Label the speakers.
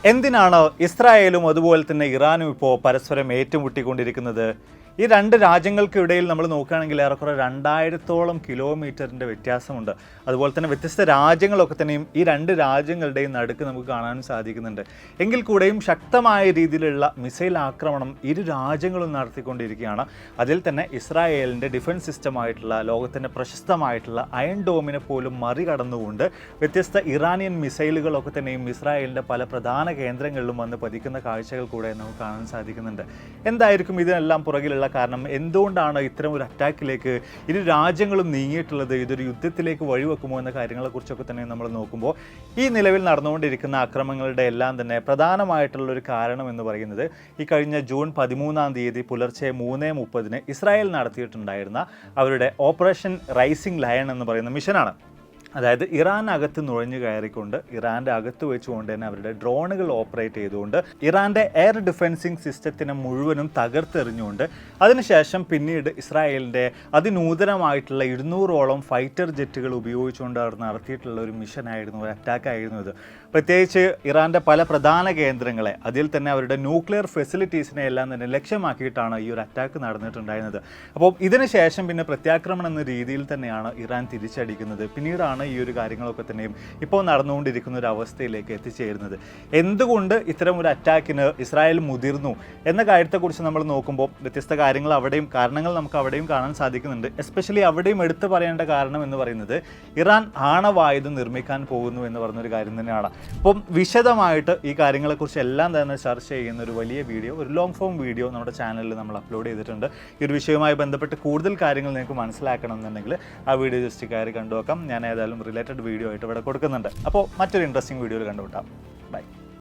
Speaker 1: എന്തിനാണ് ഇസ്രായേലും അതുപോലെ തന്നെ ഇറാനും ഇപ്പോൾ പരസ്പരം ഏറ്റുമുട്ടിക്കൊണ്ടിരിക്കുന്നത്? ഈ രണ്ട് രാജ്യങ്ങൾക്കിടയിൽ നമ്മൾ നോക്കുകയാണെങ്കിൽ ഏറെക്കുറെ 2000-ഓളം കിലോമീറ്ററിൻ്റെ വ്യത്യാസമുണ്ട്. അതുപോലെ തന്നെ വ്യത്യസ്ത രാജ്യങ്ങളൊക്കെ തന്നെയും ഈ രണ്ട് രാജ്യങ്ങളുടെയും നടുക്ക് നമുക്ക് കാണാൻ സാധിക്കുന്നുണ്ട്. എങ്കിൽ കൂടെയും ശക്തമായ രീതിയിലുള്ള മിസൈൽ ആക്രമണം ഇരു രാജ്യങ്ങളും നടത്തിക്കൊണ്ടിരിക്കുകയാണ്. അതിൽ തന്നെ ഇസ്രായേലിൻ്റെ ഡിഫൻസ് സിസ്റ്റമായിട്ടുള്ള ലോകത്തിൻ്റെ പ്രശസ്തമായിട്ടുള്ള അയൺ ഡോമിനെ പോലും മറികടന്നുകൊണ്ട് വ്യത്യസ്ത ഇറാനിയൻ മിസൈലുകളൊക്കെ തന്നെയും ഇസ്രായേലിൻ്റെ പല പ്രധാന കേന്ദ്രങ്ങളിലും വന്ന് പതിക്കുന്ന കാഴ്ചകൾ കൂടെ നമുക്ക് കാണാൻ സാധിക്കുന്നുണ്ട്. എന്തായിരിക്കും ഇതിനെല്ലാം പുറകിലുള്ള കാരണം? എന്തുകൊണ്ടാണ് ഇത്തരം ഒരു അറ്റാക്കിലേക്ക് ഇരു രാജ്യങ്ങളും നീങ്ങിയിട്ടുള്ളത്? ഇതൊരു യുദ്ധത്തിലേക്ക് വഴിവെക്കുമോ എന്ന കാര്യങ്ങളെക്കുറിച്ചൊക്കെ തന്നെ നമ്മൾ നോക്കുമ്പോൾ ഈ നിലവിൽ നടന്നുകൊണ്ടിരിക്കുന്ന ആക്രമണങ്ങളുടെ എല്ലാം തന്നെ പ്രധാനമായിട്ടുള്ളൊരു കാരണം എന്ന് പറയുന്നത് ഈ കഴിഞ്ഞ ജൂൺ 13-ാം തീയതി പുലർച്ചെ 3:30 ഇസ്രായേൽ നടത്തിയിട്ടുണ്ടായിരുന്ന അവരുടെ ഓപ്പറേഷൻ റൈസിംഗ് ലയൺ എന്ന് പറയുന്ന മിഷനാണ്. അതായത് ഇറാനകത്ത് നുഴഞ്ഞു കയറിക്കൊണ്ട് ഇറാൻ്റെ അകത്ത് വെച്ചുകൊണ്ട് തന്നെ അവരുടെ ഡ്രോണുകൾ ഓപ്പറേറ്റ് ചെയ്തുകൊണ്ട് ഇറാൻ്റെ എയർ ഡിഫെൻസിങ് സിസ്റ്റത്തിനെ മുഴുവനും തകർത്തെറിഞ്ഞുകൊണ്ട് അതിനുശേഷം പിന്നീട് ഇസ്രായേലിൻ്റെ അതിനൂതനമായിട്ടുള്ള 200-ഓളം ഫൈറ്റർ ജെറ്റുകൾ ഉപയോഗിച്ചുകൊണ്ട് അവർ നടത്തിയിട്ടുള്ള ഒരു മിഷനായിരുന്നു, ഒരു അറ്റാക്കായിരുന്നു ഇത്. പ്രത്യേകിച്ച് ഇറാൻ്റെ പല പ്രധാന കേന്ദ്രങ്ങളെ, അതിൽ തന്നെ അവരുടെ ന്യൂക്ലിയർ ഫെസിലിറ്റീസിനെ എല്ലാം തന്നെ ലക്ഷ്യമാക്കിയിട്ടാണ് ഈ ഒരു അറ്റാക്ക് നടന്നിട്ടുണ്ടായിരുന്നത്. അപ്പോൾ ഇതിന് ശേഷം പിന്നെ പ്രത്യാക്രമണം എന്ന രീതിയിൽ തന്നെയാണ് ഇറാൻ തിരിച്ചടിക്കുന്നത്. പിന്നീടാണ് ഈ ഒരു കാര്യങ്ങളൊക്കെ തന്നെയും ഇപ്പോൾ നടന്നുകൊണ്ടിരിക്കുന്ന ഒരു അവസ്ഥയിലേക്ക് എത്തിച്ചേരുന്നത്. എന്തുകൊണ്ട് ഇത്തരം ഒരു അറ്റാക്കിന് ഇസ്രായേൽ മുതിർന്നു എന്ന കാര്യത്തെക്കുറിച്ച് നമ്മൾ നോക്കുമ്പോൾ വ്യത്യസ്ത കാരണങ്ങൾ നമുക്ക് അവിടെയും കാണാൻ സാധിക്കുന്നുണ്ട്. എസ്പെഷ്യലി അവിടെയും എടുത്തു പറയേണ്ട കാരണം എന്ന് പറയുന്നത് ഇറാൻ ആണവായുധം നിർമ്മിക്കാൻ പോകുന്നു എന്ന് പറഞ്ഞൊരു കാര്യം തന്നെയാണ്. അപ്പം വിശദമായിട്ട് ഈ കാര്യങ്ങളെക്കുറിച്ച് എല്ലാം തന്നെ ചർച്ച ചെയ്യുന്ന ഒരു വലിയ വീഡിയോ, ഒരു ലോങ് ഫോം വീഡിയോ നമ്മുടെ ചാനലിൽ നമ്മൾ അപ്ലോഡ് ചെയ്തിട്ടുണ്ട്. ഈ ഒരു വിഷയവുമായി ബന്ധപ്പെട്ട് കൂടുതൽ കാര്യങ്ങൾ നിങ്ങൾക്ക് മനസ്സിലാക്കണം എന്നുണ്ടെങ്കിൽ ആ വീഡിയോ ജസ്റ്റ് കയറി കണ്ടുവെക്കാം. ഞാൻ ഏതായാലും റിലേറ്റഡ് വീഡിയോ ആയിട്ട് ഇവിടെ കൊടുക്കുന്നുണ്ട്. അപ്പോൾ മറ്റൊരു ഇൻട്രസ്റ്റിംഗ് വീഡിയോയിൽ കണ്ടുമുട്ടാം.